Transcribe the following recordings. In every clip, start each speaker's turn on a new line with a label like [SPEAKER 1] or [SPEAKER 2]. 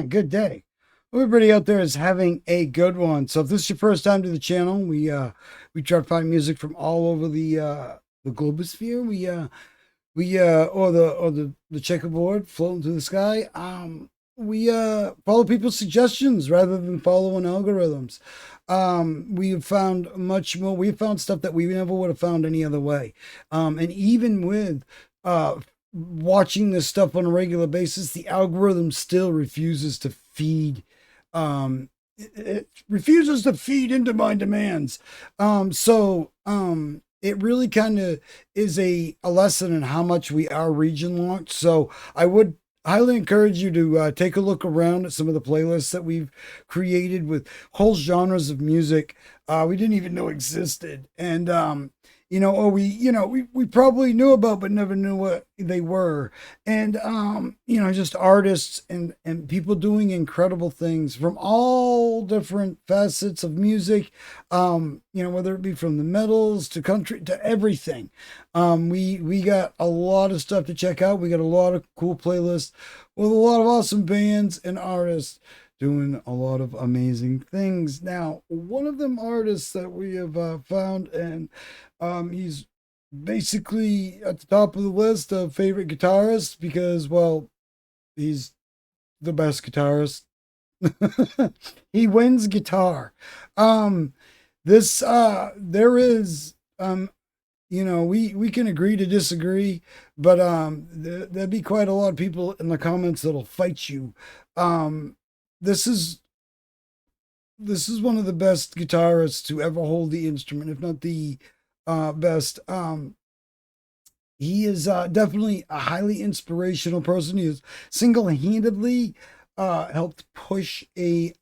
[SPEAKER 1] Good day. Everybody out there is having a good one. So if this is your first time to the channel, we try to find music from all over the globosphere. Or the checkerboard floating through the sky. We follow people's suggestions rather than following algorithms. We have found much more. We found stuff that we never would have found any other way. And even with watching this stuff on a regular basis, the algorithm still refuses to feed. It refuses to feed into my demands. It really kind of is a lesson in how much we are region locked. So I would highly encourage you to take a look around at some of the playlists that we've created with whole genres of music we didn't even know existed. And or we probably knew about but never knew what they were. And just artists and people doing incredible things from all different facets of music, whether it be from the metals to country to everything. We got a lot of stuff to check out. We got a lot of cool playlists with a lot of awesome bands and artists doing a lot of amazing things. Now, one of them artists that we have found, and he's basically at the top of the list of favorite guitarists because, well, he's the best guitarist. He wins guitar. There is we can agree to disagree, but there'd be quite a lot of people in the comments that'll fight you. This is one of the best guitarists to ever hold the instrument, if not the best. He is definitely a highly inspirational person. He has single-handedly helped push a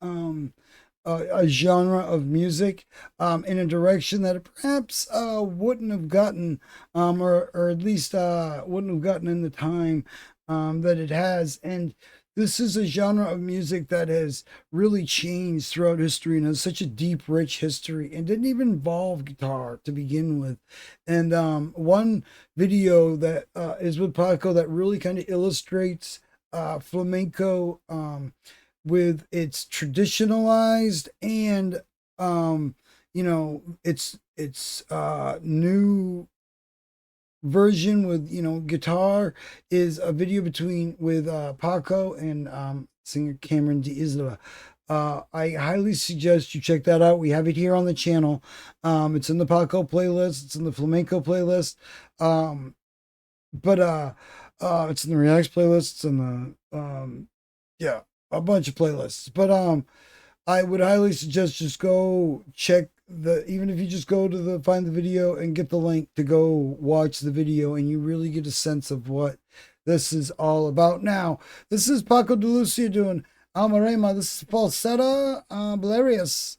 [SPEAKER 1] genre of music in a direction that it perhaps wouldn't have gotten, or at least wouldn't have gotten in the time that it has. And this is a genre of music that has really changed throughout history and has such a deep, rich history and didn't even involve guitar to begin with. And one video that is with Paco that really kind of illustrates flamenco with its traditionalized and its new version with guitar is a video with Paco and singer Cameron D'Isla. I highly suggest you check that out. We have it here on the channel. It's in the Paco playlist. It's in the flamenco playlist. But it's in the Reacts playlist. It's in the a bunch of playlists. But I would highly suggest just go check even if you just go to find the video and get the link to go watch the video, and you really get a sense of what this is all about. Now, this is Paco de Lucia doing Almoraima. This is Falsetta Belarius.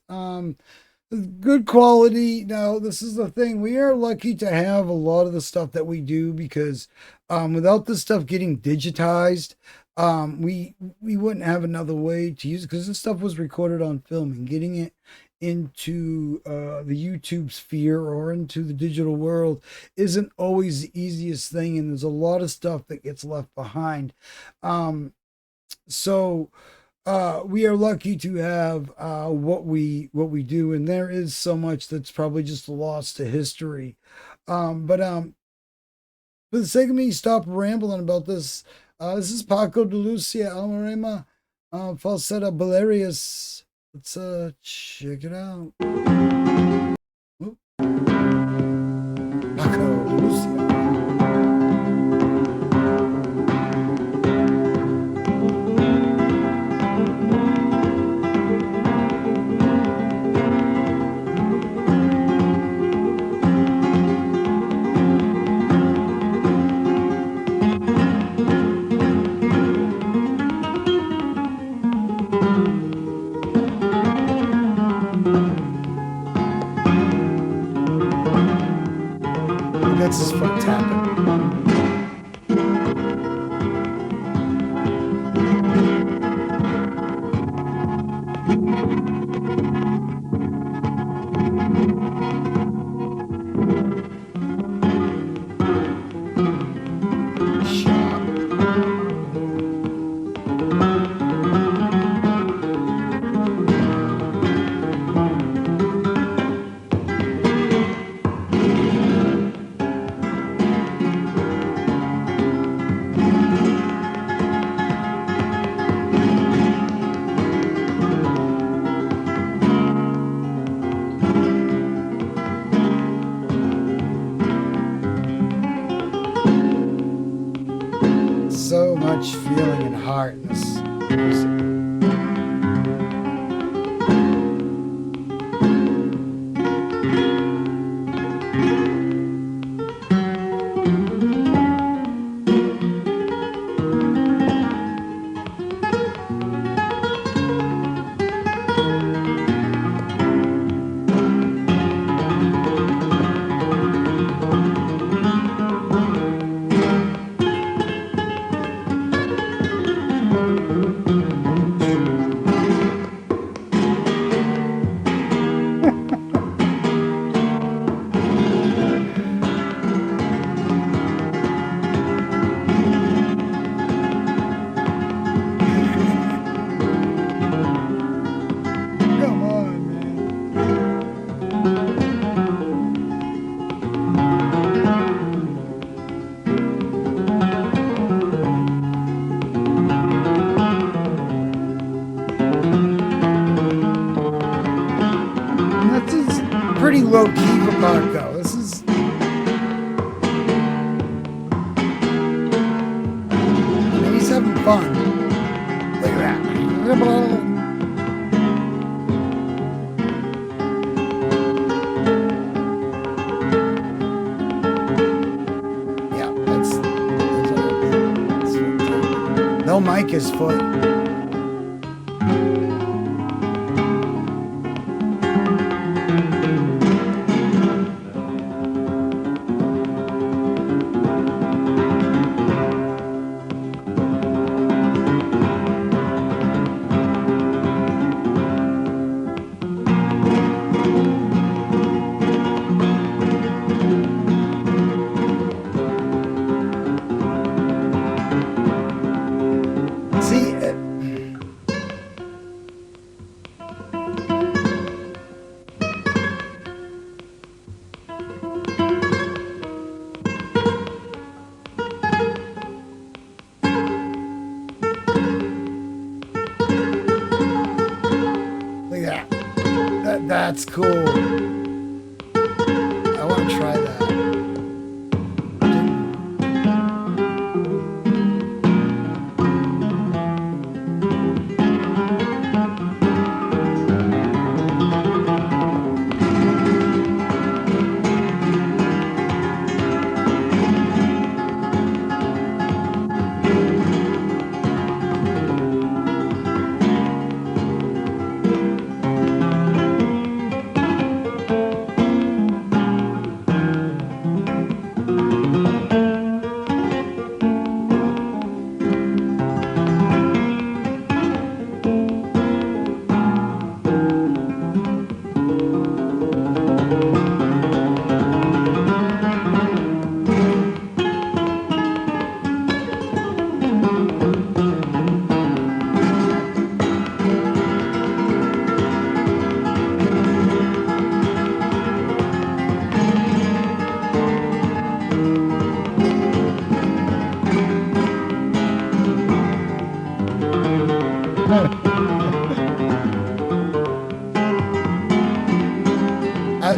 [SPEAKER 1] Good quality. Now, this is the thing. We are lucky to have a lot of the stuff that we do because without this stuff getting digitized, we wouldn't have another way to use it because this stuff was recorded on film, and getting it into the YouTube sphere or into the digital world isn't always the easiest thing, and there's a lot of stuff that gets left behind. So we are lucky to have what we do, and there is so much that's probably just lost to history. But for the sake of me, stop rambling about this. This is Paco de Lucia, Almoraima, Falsetta Belarius. Let's check it out. Oop. Paco de Lucia. heart in this music. Come on, man. And this is pretty low key for Paco. This is. And he's having fun. Look at that. Yeah, that's no mic his foot. See, look at that. That's cool. I want to try that.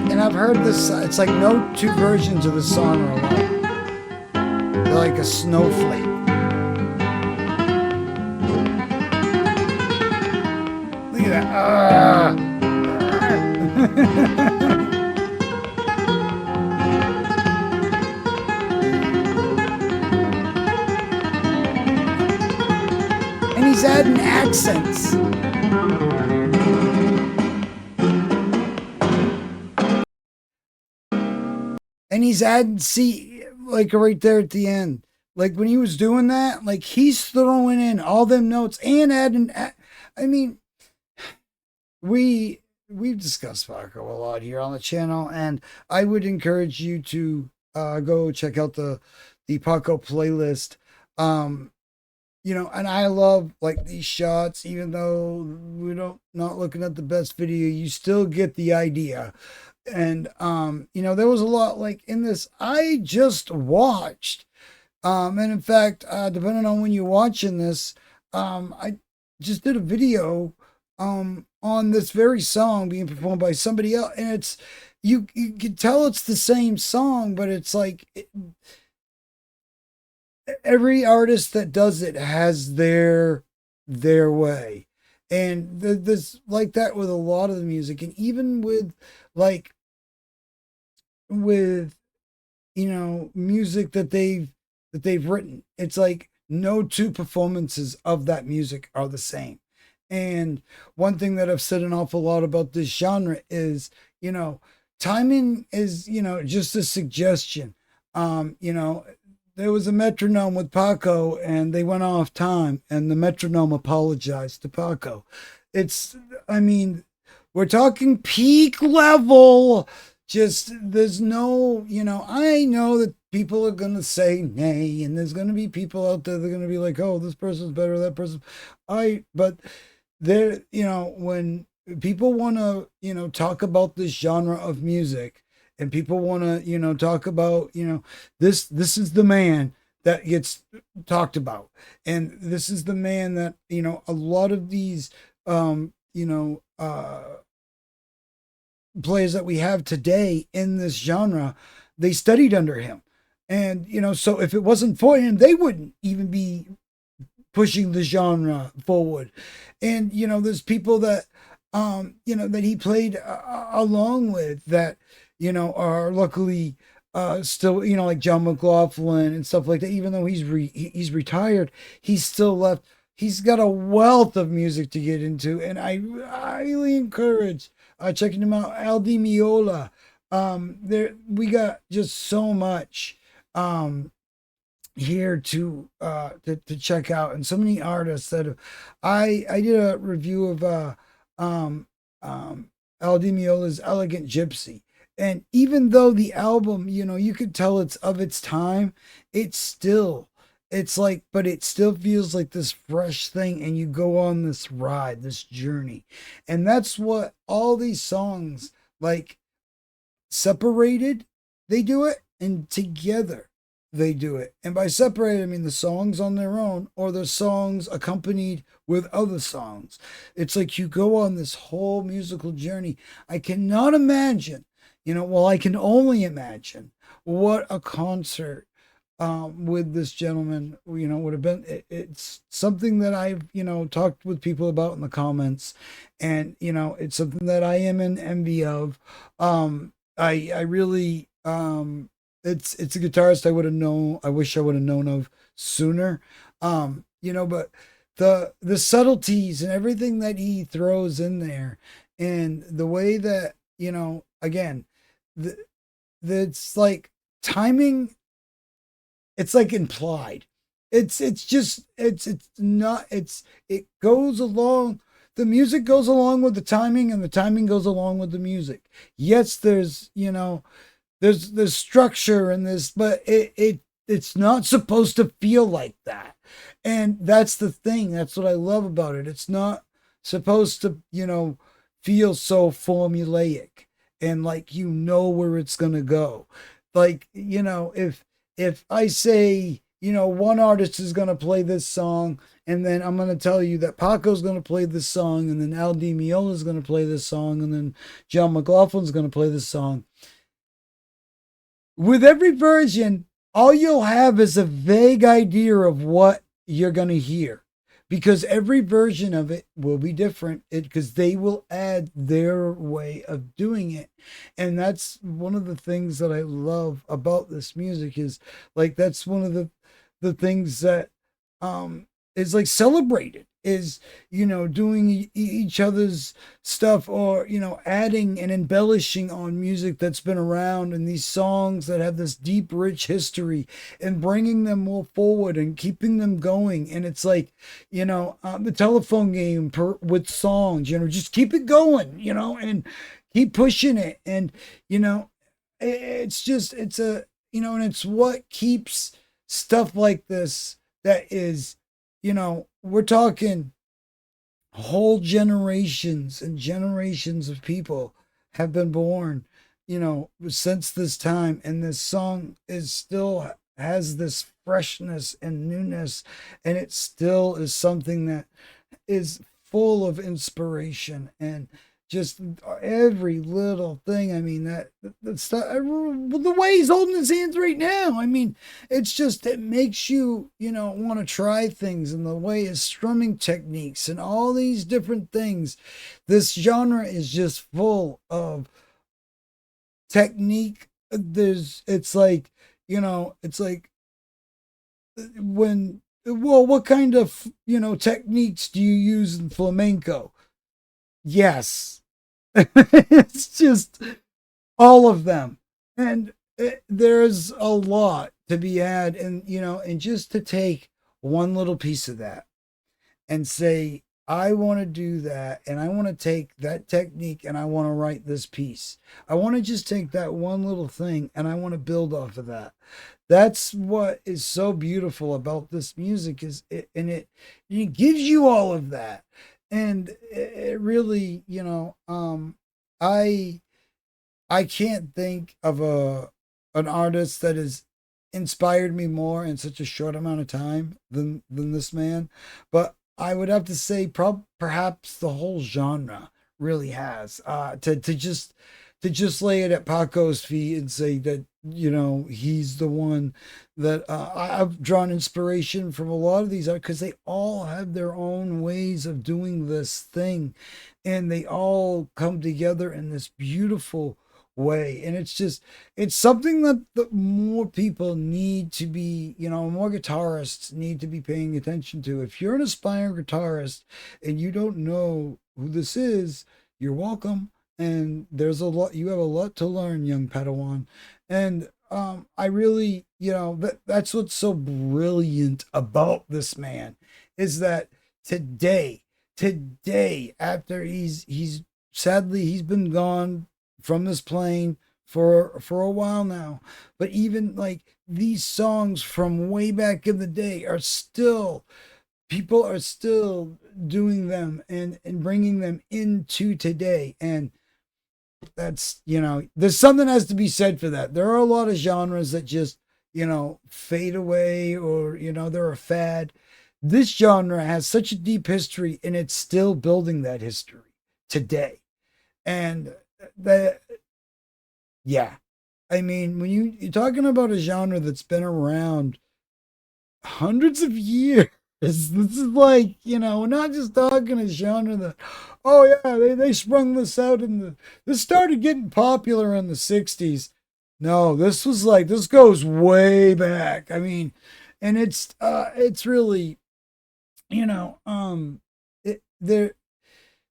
[SPEAKER 1] And I've heard this, it's like no two versions of the song are alike. They're like a snowflake. Look at that. And he's adding accents. And he's adding, see, like right there at the end. Like when he was doing that, like he's throwing in all them notes and adding. I mean, we've discussed Paco a lot here on the channel, and I would encourage you to go check out the Paco playlist. You know, and I love like these shots, even though we don't not looking at the best video, you still get the idea. And you know, there was a lot like in this I just watched. And in fact, depending on when you're watching this, I just did a video on this very song being performed by somebody else, and it's you can tell it's the same song, but it's like every artist that does it has their way. And there's like that with a lot of the music, and even with like with music that they've written. It's like no two performances of that music are the same. And one thing that I've said an awful lot about this genre is, you know, timing is, just a suggestion. There was a metronome with Paco and they went off time and the metronome apologized to Paco. It's, I mean, we're talking peak level. Just there's no, I know that people are gonna say nay, and there's gonna be people out there that are gonna be like, oh, this person's better, that person. But there, when people want to, talk about this genre of music, and people want to, talk about, this is the man that gets talked about, and this is the man that, a lot of these, players that we have today in this genre, they studied under him. And, so if it wasn't for him, they wouldn't even be pushing the genre forward. And, there's people that, that he played along with that, are luckily still, like John McLaughlin and stuff like that. Even though he's retired, he's still left. He's got a wealth of music to get into, and I highly encourage checking him out. Al Di Meola. There we got just so much here to check out, and so many artists that I did a review of um Al Di Meola's Elegant Gypsy. And even though the album, you could tell it's of its time, it's still, it's like, but it still feels like this fresh thing. And you go on this ride, this journey. And that's what all these songs, like separated, they do it, and together they do it. And by separated, I mean the songs on their own or the songs accompanied with other songs. It's like you go on this whole musical journey. I cannot imagine, well, I can only imagine what a concert with this gentleman, would have been. It's something that I've, talked with people about in the comments, and it's something that I am in envy of. I really, it's a guitarist I would have known. I wish I would have known of sooner. But the subtleties and everything that he throws in there, and the way that, again, the it's like timing, it's like implied. It's just it's not it goes along. The music goes along with the timing, and the timing goes along with the music. Yes, there's structure in this, but it's not supposed to feel like that. And that's the thing. That's what I love about it. It's not supposed to, feel so formulaic and like where it's gonna go. Like, if I say, one artist is gonna play this song, and then I'm gonna tell you that Paco's gonna play this song, and then Al Di Meola is gonna play this song, and then John McLaughlin's gonna play this song. With every version, all you'll have is a vague idea of what you're going to hear, because every version of it will be different because they will add their way of doing it. And that's one of the things that I love about this music is like that's one of the things that is like celebrated is doing each other's stuff, or adding and embellishing on music that's been around, and these songs that have this deep rich history, and bringing them more forward and keeping them going. And it's like the telephone game with songs, just keep it going, and keep pushing it. And it's just it's a and it's what keeps stuff like this that is we're talking whole generations and generations of people have been born, since this time. And this song is still has this freshness and newness. And it still is something that is full of inspiration and just every little thing. I mean, that stuff, the way he's holding his hands right now. I mean, it's just, it makes you, want to try things, and the way his strumming techniques and all these different things. This genre is just full of technique. It's like, it's like when, well, what kind of, techniques do you use in flamenco? Yes. It's just all of them. And there's a lot to be had. And, and just to take one little piece of that and say, I want to do that, and I want to take that technique, and I want to write this piece. I want to just take that one little thing, and I want to build off of that. That's what is so beautiful about this music, is it gives you all of that. And it really, I I can't think of an artist that has inspired me more in such a short amount of time than this man. But I would have to say, perhaps the whole genre really has. To just lay it at Paco's feet and say that, he's the one that, I've drawn inspiration from a lot of these art, because they all have their own ways of doing this thing, and they all come together in this beautiful way. And it's something that the more people need to be, more guitarists need to be paying attention to. If you're an aspiring guitarist and you don't know who this is, you're welcome. And there's a lot, you have a lot to learn, young Padawan. And I really, that's what's so brilliant about this man, is that today, after he's sadly, he's been gone from this plane for a while now, but even like these songs from way back in the day are still, people are still doing them and bringing them into today. And that's, there's something has to be said for that. There are a lot of genres that just, fade away, or, they're a fad. This genre has such a deep history, and it's still building that history today. And that, yeah. I mean, when you're talking about a genre that's been around hundreds of years, this is like, we're not just talking a genre that, oh yeah, they sprung this out this started getting popular in the 60s. No, this was like, this goes way back. I mean, and it's really, you know, it,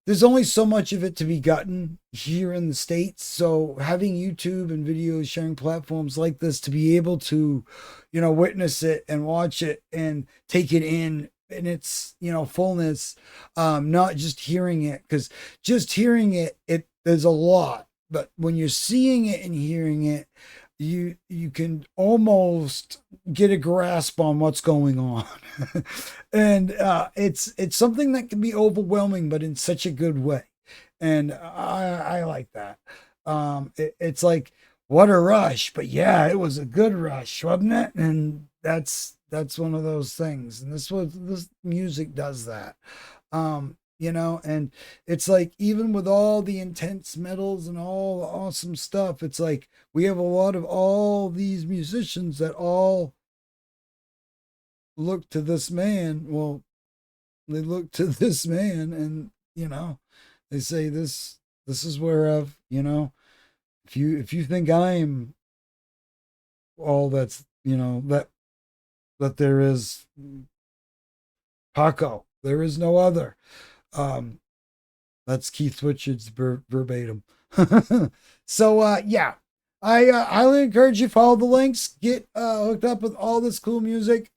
[SPEAKER 1] there's only so much of it to be gotten here in the States. So having YouTube and video sharing platforms like this to be able to, witness it and watch it and take it in its, fullness, not just hearing it, because just hearing it there's a lot. But when you're seeing it and hearing it, you can almost get a grasp on what's going on. And it's something that can be overwhelming, but in such a good way. And I like that. It's like, what a rush, but yeah, it was a good rush, wasn't it? And that's one of those things, and this music does that. And it's like, even with all the intense metals and all the awesome stuff, it's like we have a lot of all these musicians that all look to this man. Well, they look to this man, and they say, this is whereof, if you think I'm all that's, that there is, Paco, there is no other. um that's Keith Richards verbatim. So yeah, I highly encourage you to follow the links, get hooked up with all this cool music.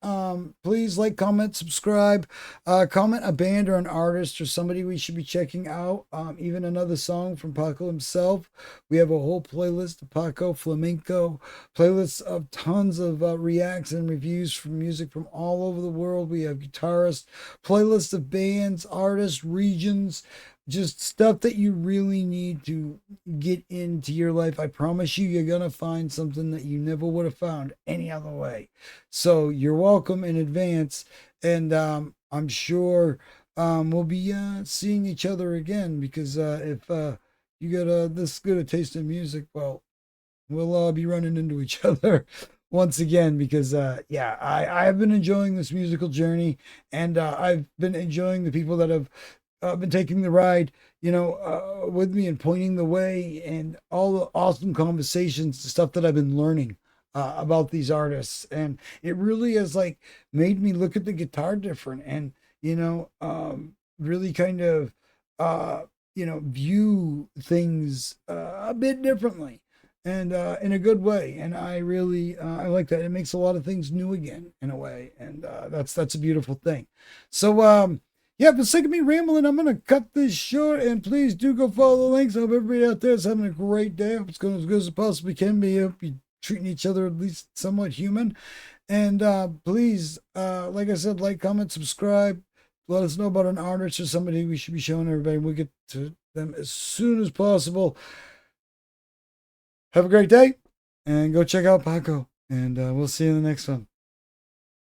[SPEAKER 1] Please like, comment, subscribe, comment a band or an artist or somebody we should be checking out, even another song from Paco himself. We have a whole playlist of Paco flamenco, playlists of tons of reacts and reviews from music from all over the world. We have guitarists, playlists of bands, artists, regions, just stuff that you really need to get into your life. I promise you, you're going to find something that you never would have found any other way. So you're welcome in advance. And I'm sure we'll be seeing each other again because if you got this good a taste in music, well, we'll be running into each other once again because yeah, I've been enjoying this musical journey, and I've been enjoying the people that have been taking the ride, with me and pointing the way, and all the awesome conversations, the stuff that I've been learning about these artists, and it really has like made me look at the guitar different, and really kind of view things a bit differently, and in a good way. And I really I like that. It makes a lot of things new again in a way, and that's a beautiful thing. So yeah, for the sake of me rambling, I'm gonna cut this short, and please do go follow the links. I hope everybody out there is having a great day. I hope it's going as good as it possibly can be. I hope you're treating each other at least somewhat human. And please, like I said, like, comment, subscribe. Let us know about an artist or somebody we should be showing everybody. We'll get to them as soon as possible. Have a great day, and go check out Paco. And we'll see you in the next one.